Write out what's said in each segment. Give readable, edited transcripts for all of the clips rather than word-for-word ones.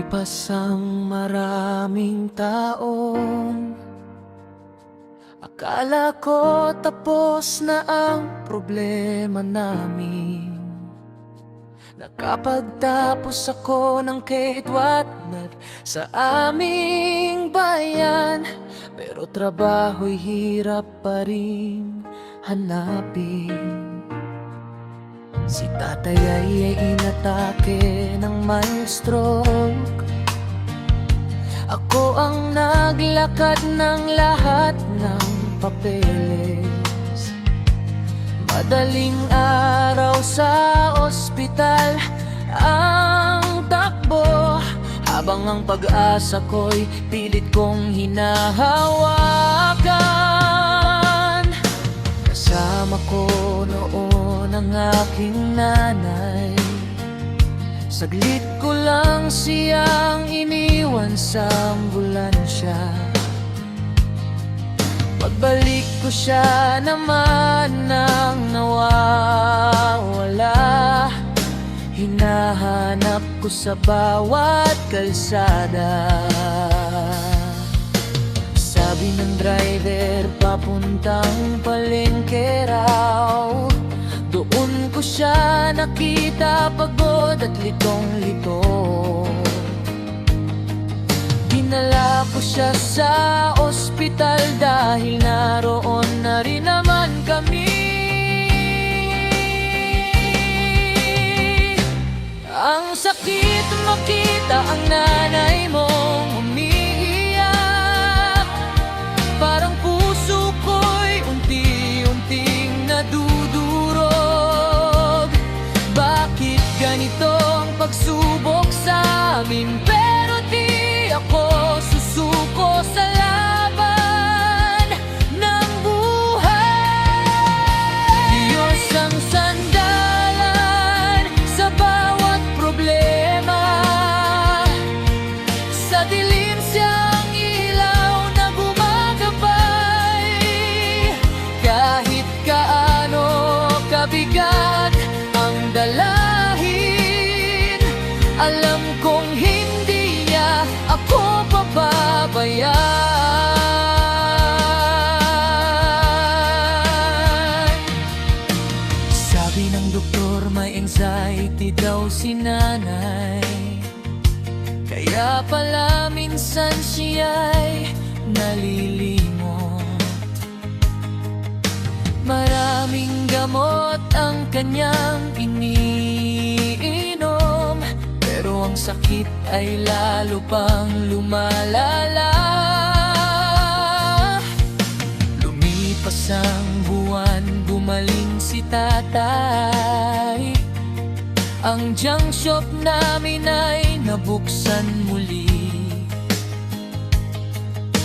Lumipas ang maraming taon, akala ko tapos na ang problema namin. Nakapagtapos ako ng K-12 sa aming bayan, pero trabaho'y hirap pa rin hanapin. Si tatay ay inatake ng mild stroke. Ako ang naglakad ng lahat ng papeles. Madaling araw sa ospital ang takbo, habang ang pag-asa ko'y pilit kong hinahawakan. Kasama ko noon ang aking nanay. Saglit ko lang siyang iniwan sa ambulansya. Pagbalik ko siya naman nang nawawala. Hinahanap ko sa bawat kalsada. Sabi ng driver, papuntang palengke raw. Doon ko siya nakita, pagod at litong-lito. Dinala ko siya sa ospital dahil naroon na rin naman kami. Ang sakit makita ang nanay mong umiiyak. Parang puso ko'y unti-unting nadudurog. Bakit ganito ang pagsubok sa amin? Pero di ako susuko sa laban ng buhay. Diyos ang sandalan sa bawat problema. Sa dilim siyang ilaw na gumagabay. Kahit kaano kabigat ang dalahin, alam kong hindi niya ako pababayaan. Sabi ng doktor may anxiety daw si nanay, kaya pala minsan siya'y nalilimot. Maraming gamot ang kanyang iniinom, pero ang sakit ay lalo pang lumalala. Lumipas ang buwan, gumaling si tatay. Ang junk shop namin ay nabuksan muli.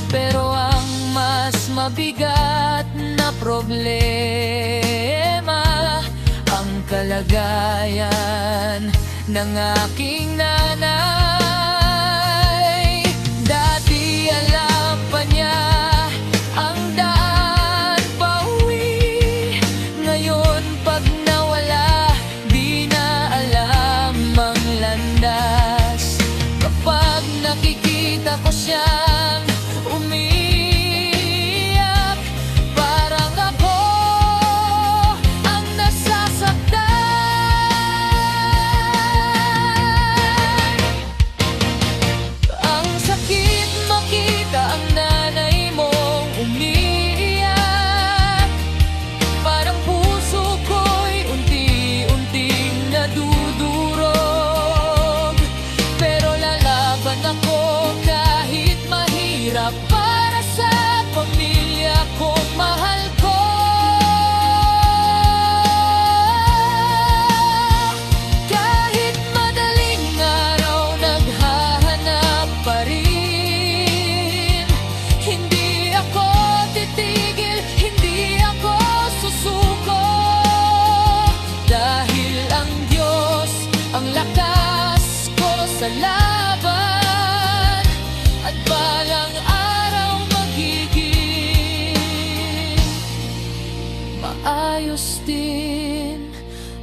Pero ang mas mabigat na problema, ang kalagayan ng aking nanay. Dati alam pa niya ang daan pauwi. Ngayon pag nawala, di na alam ang landas. Kapag nakikita ko siyang umiiyak, parang ako ang nasasaktan. Ang sakit makita ang nanay mong umiiyak. Parang puso ko'y unti-unting nadudurog. Pero lalaban ako kahit mahirap para sa pamilya kong mahal ko. Kahit madaling araw naghahanap pa rin. Hindi ako titigil, hindi ako susuko. Dahil ang Diyos ang lakas ko sa laban. At balang araw magiging maayos din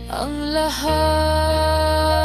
ang lahat.